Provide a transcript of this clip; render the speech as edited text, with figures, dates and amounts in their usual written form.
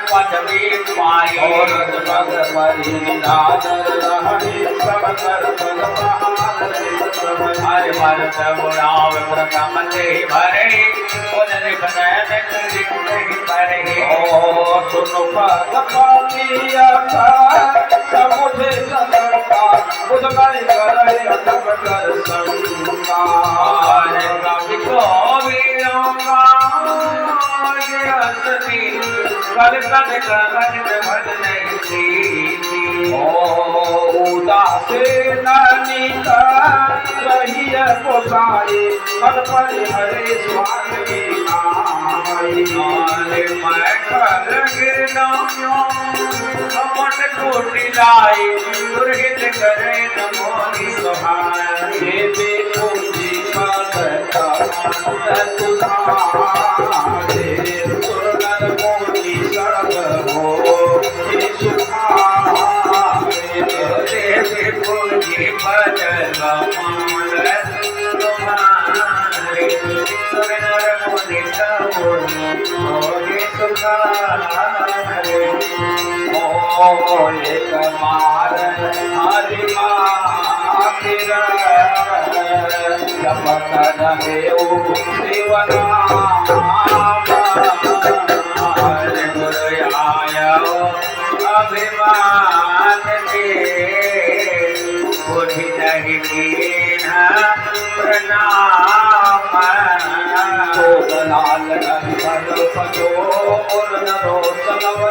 पदवी पाई और पद हर भरत बुढ़ाव प्रथम से भरे उदर बनयन भरे सुन पद पालिया समुझे सदरता बुध कर करे अतम कर संकार कवि को वीरोंगा कल कल कवन भज नहीं उदासे ननिका रहिय पोसाए पद पर हरे स्वामी नाई मैं कर गिरनाम्यो अमन कोटि लाई दुर्हित करे नमोहि सुहाय ये देखो जी पद तुम्हारे सुरनर मोहि सब हो ये सुहाए देखो जी पद कमल तुम्हारे सुरनर मोहि सब होहि सुहाय एक मार हरि जपत रहे अभिमान के बुद्धि नहीं कीन्हा प्रणाम लाल पदो और नरो सनव